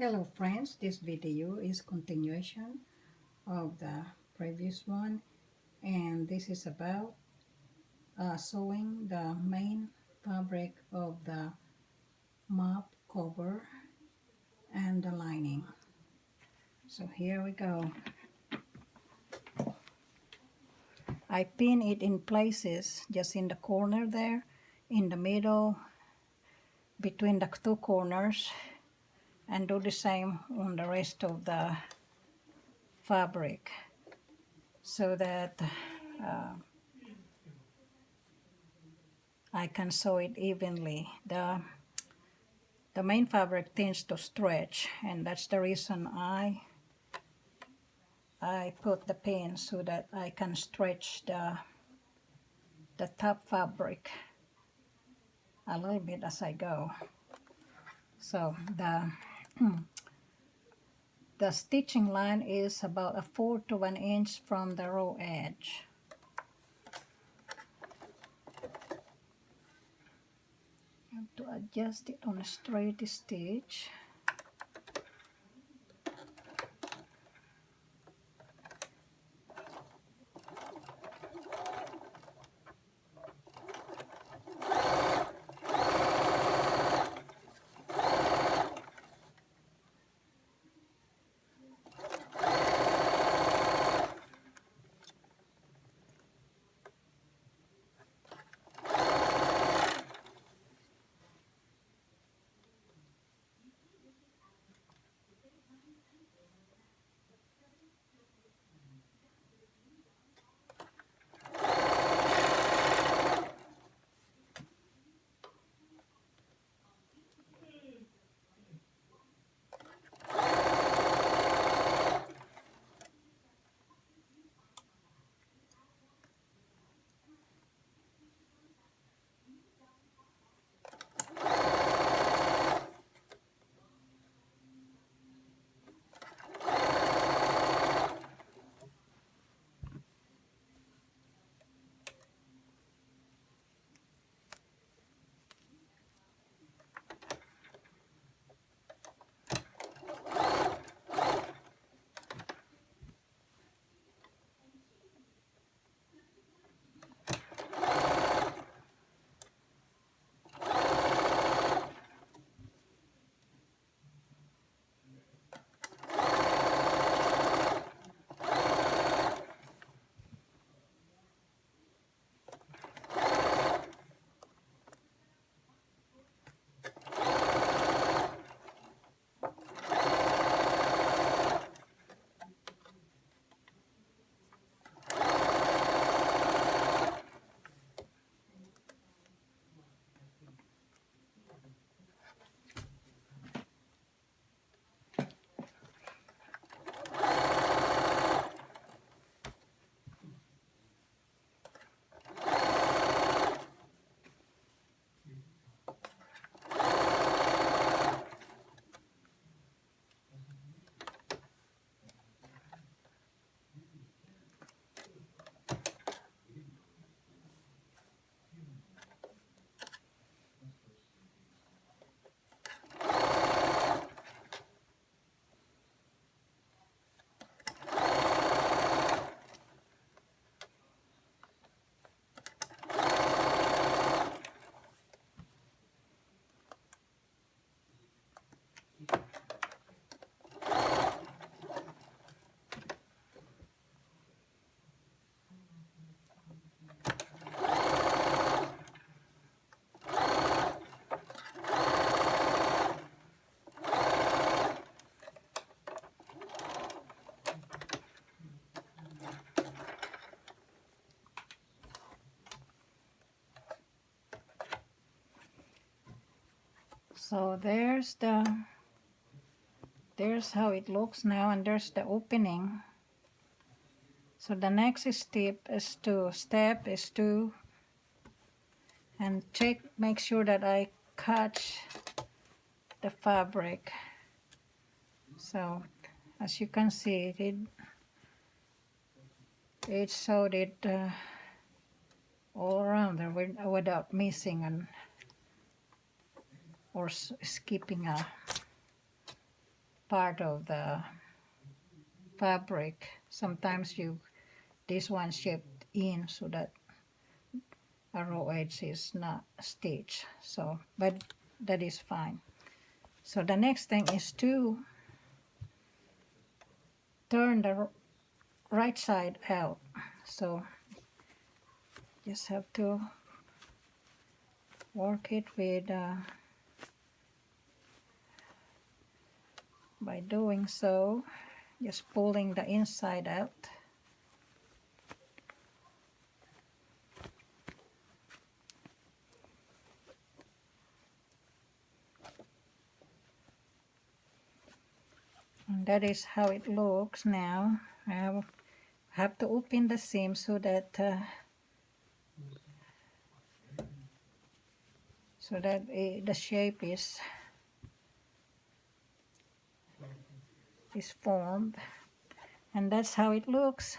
Hello friends, this video is continuation of the previous one, and this is about sewing the main fabric of the mop cover and the lining. So here we go. I pin it in places, just in the corner there, in the middle, between the two corners, and do the same on the rest of the fabric so that I can sew it evenly. The main fabric tends to stretch, and that's the reason I put the pin so that I can stretch the top fabric a little bit as I go. So the stitching line is about 1/4 to 1 inch from the raw edge. I have to adjust it on a straight stitch. So there's how it looks now, and there's the opening. So the next step is to and make sure that I catch the fabric. So as you can see, it sewed it all around there without missing or skipping part of the fabric. Sometimes this one shaped in so that a raw edge is not stitched. So, but that is fine. So the next thing is to turn the right side out. So just have to work it with by doing so, just pulling the inside out. And that is how it looks now. I have to open the seam so that the shape is formed, and that's how it looks.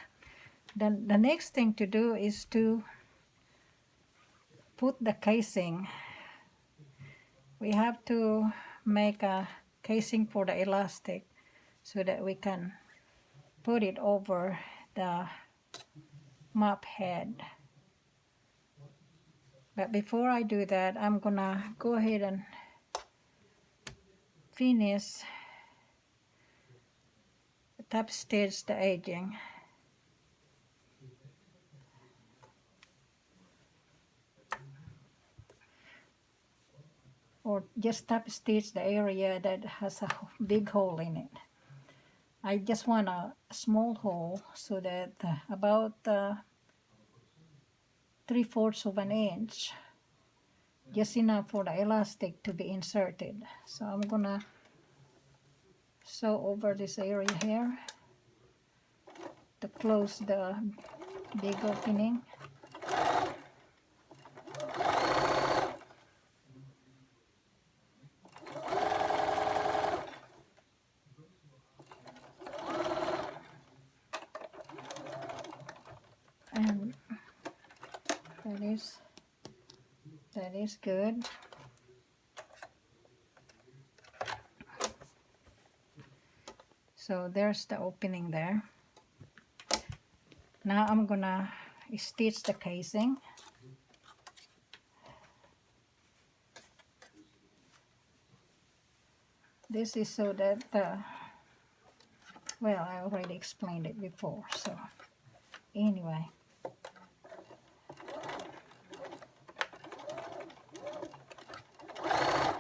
Then the next thing to do is to put the casing. We have to make a casing for the elastic so that we can put it over the mop head. But before I do that, I'm gonna go ahead and finish top stitch the edging. Or just top stitch the area that has a big hole in it. I just want a small hole so that about 3/4 of an inch, just enough for the elastic to be inserted. So I'm gonna sew over this area here to close the big opening. And that is good. So there's the opening there. Now I'm gonna stitch the casing. This is so that well, I already explained it before, so anyway.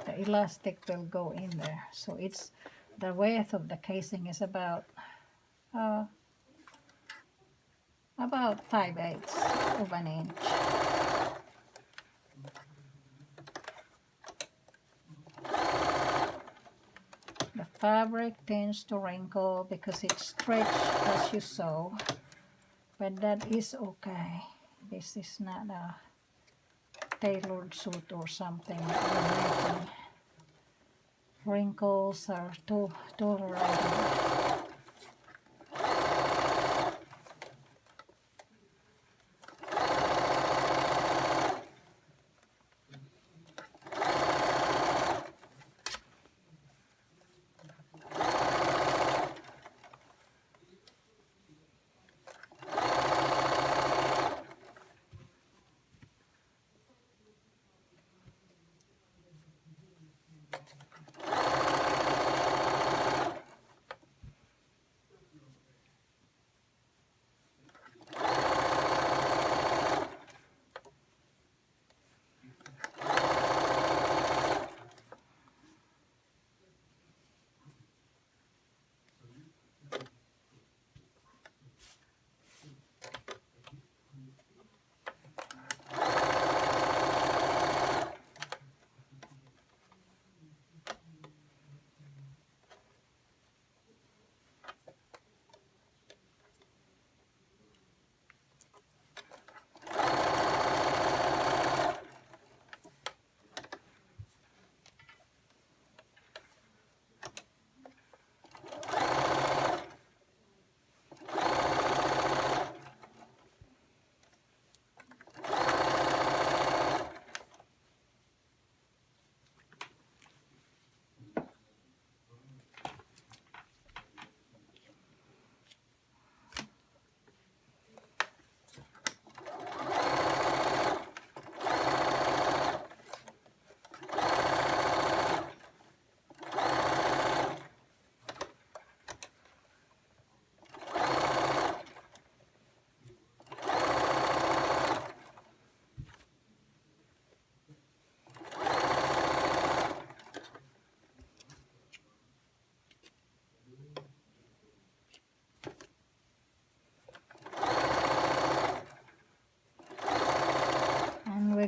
The elastic will go in there. So it's the width of the casing is about 5/8 of an inch. The fabric tends to wrinkle because it's stretched as you sew, but that is okay. This is not a tailored suit or something that you're making. Wrinkles are tolerated.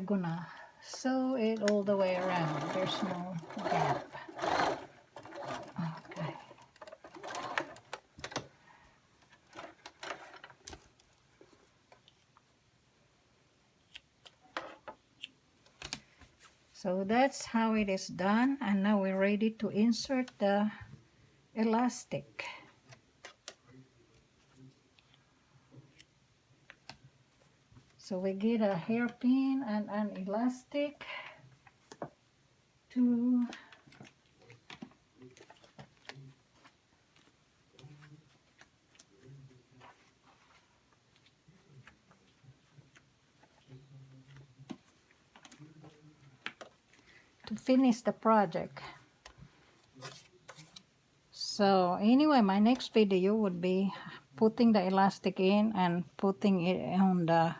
gonna sew it all the way around. There's no gap. Okay. So that's how it is done, and now we're ready to insert the elastic. So we get a hairpin and an elastic to finish the project. So anyway, my next video would be putting the elastic in and putting it on the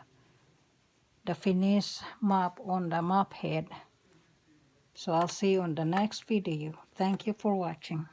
finished mop on the mop head. So I'll see you on the next video. Thank you for watching.